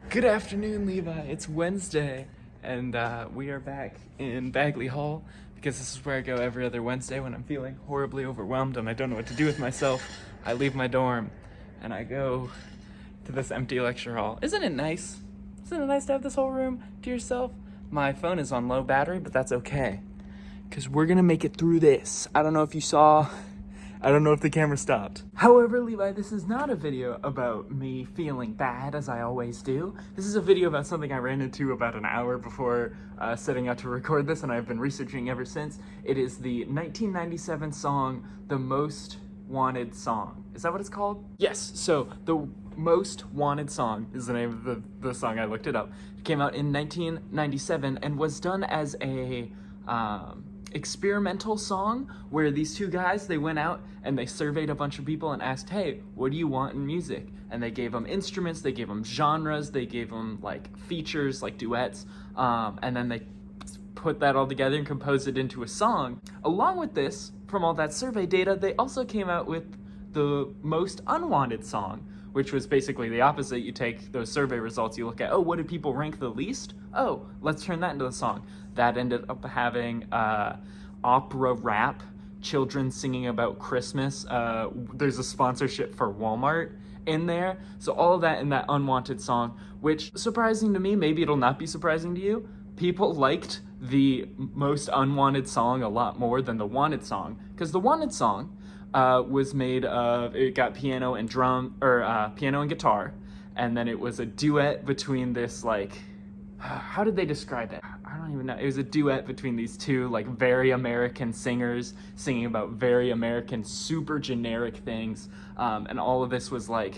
Good afternoon, Levi. It's Wednesday, and we are back in Bagley Hall because this is where I go every other Wednesday when I'm feeling horribly overwhelmed and I don't know what to do with myself. I leave my dorm and I go to this empty lecture hall. Isn't it nice? Isn't it nice to have this whole room to yourself? My phone is on low battery, but that's okay because we're gonna make it through this. I don't know if you saw. I don't know if the camera stopped. However, Levi, this is not a video about me feeling bad as I always do. This is a video about something I ran into about an hour before setting out to record this, and I've been researching ever since. It is the 1997 song, The Most Wanted Song. Is that what it's called? Yes, so The Most Wanted Song is the name of the song. I looked it up. It came out in 1997 and was done as a experimental song where these two guys, they went out and they surveyed a bunch of people and asked, hey, what do you want in music? And they gave them instruments, they gave them genres, they gave them like features like duets, and then they put that all together and composed it into a song. Along with this, from all that survey data, they also came out with the most unwanted song, which was basically the opposite. You take those survey results, you look at, oh, what did people rank the least? Oh, let's turn that into the song. That ended up having opera rap, children singing about Christmas. There's a sponsorship for Walmart in there. So all of that in that unwanted song, which, surprising to me, maybe it'll not be surprising to you, people liked the most unwanted song a lot more than the wanted song. Because the wanted song was made of, it got piano and piano and guitar, and then it was a duet between this, like, how did they describe it? I don't even know. It was a duet between these two, like, very American singers singing about very American, super generic things, and all of this was like,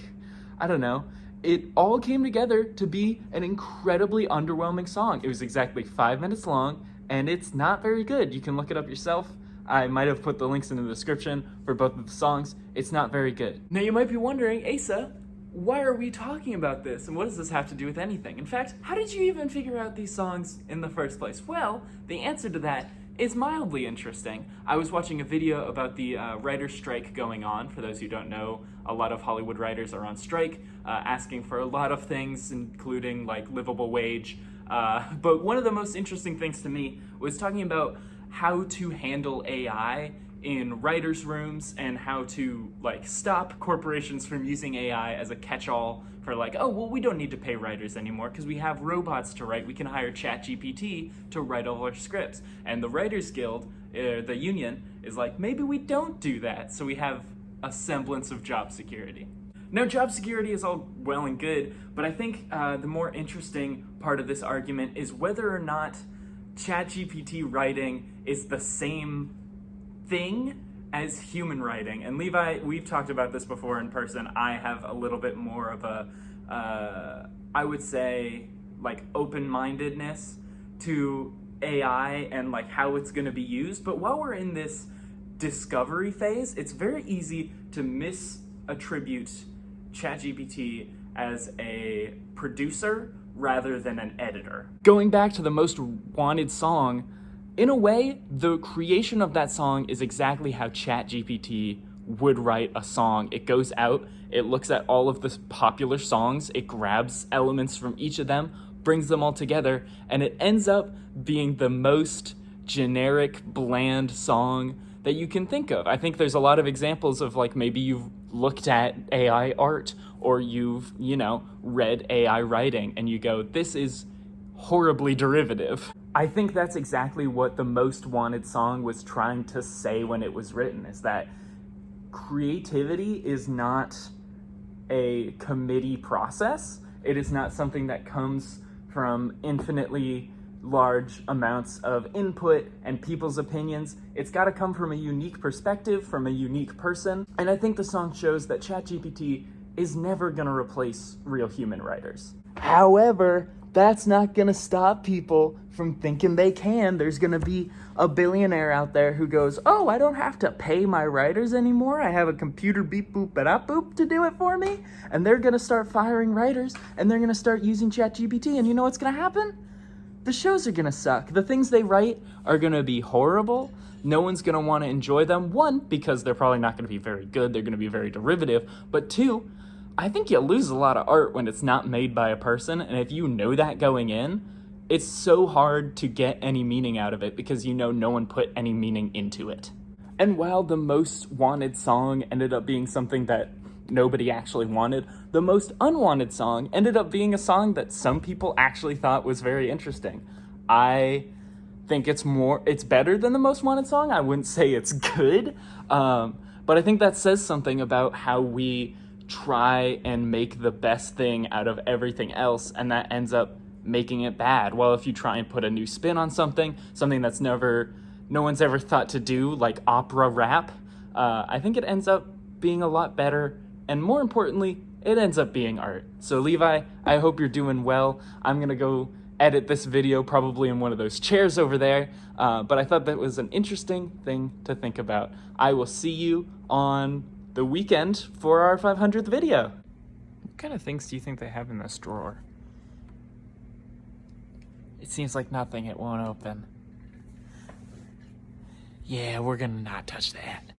I don't know. It all came together to be an incredibly underwhelming song. It was exactly 5 minutes long, and it's not very good. You can look it up yourself. I might have put the links in the description for both of the songs. It's not very good. Now you might be wondering, Asa, why are we talking about this? And what does this have to do with anything? In fact, how did you even figure out these songs in the first place? Well, the answer to that is mildly interesting. I was watching a video about the writer's strike going on. For those who don't know, a lot of Hollywood writers are on strike, asking for a lot of things, including like livable wage. But one of the most interesting things to me was talking about how to handle AI in writers' rooms and how to like stop corporations from using AI as a catch-all for like, oh, well, we don't need to pay writers anymore because we have robots to write. We can hire ChatGPT to write all our scripts. And the Writers Guild, the union, is like, maybe we don't do that, so we have a semblance of job security. Now, job security is all well and good, but I think the more interesting part of this argument is whether or not ChatGPT writing is the same thing as human writing. And Levi, we've talked about this before in person. I have a little bit more of a, I would say, like open-mindedness to AI and like how it's going to be used. But while we're in this discovery phase, it's very easy to misattribute ChatGPT as a producer rather than an editor. Going back to the most wanted song, in a way, the creation of that song is exactly how ChatGPT would write a song. It goes out, it looks at all of the popular songs, it grabs elements from each of them, brings them all together, and it ends up being the most generic, bland song that you can think of. I think there's a lot of examples of like maybe you've looked at AI art or you've, read AI writing and you go, this is horribly derivative. I think that's exactly what the Most Wanted song was trying to say when it was written, is that creativity is not a committee process. It is not something that comes from infinitely large amounts of input and people's opinions. It's got to come from a unique perspective, from a unique person. And I think the song shows that ChatGPT is never going to replace real human writers. However, that's not going to stop people from thinking they can. There's going to be a billionaire out there who goes, oh, I don't have to pay my writers anymore. I have a computer beep boop ba boop to do it for me. And they're going to start firing writers and they're going to start using ChatGPT. And you know what's going to happen? The shows are going to suck. The things they write are going to be horrible. No one's going to want to enjoy them. One, because they're probably not going to be very good. They're going to be very derivative. But two, I think you lose a lot of art when it's not made by a person, and if you know that going in, it's so hard to get any meaning out of it because you know no one put any meaning into it. And while the most wanted song ended up being something that nobody actually wanted, the most unwanted song ended up being a song that some people actually thought was very interesting. I think it's better than the most wanted song. I wouldn't say it's good, but I think that says something about how we try and make the best thing out of everything else, and that ends up making it bad. Well, if you try and put a new spin on something that's no one's ever thought to do, like opera rap, I think it ends up being a lot better, and more importantly, it ends up being art. So Levi, I hope you're doing well. I'm gonna go edit this video probably in one of those chairs over there, but I thought that was an interesting thing to think about. I will see you on the weekend for our 500th video. What kind of things do you think they have in this drawer? It seems like nothing, it won't open. Yeah, we're gonna not touch that.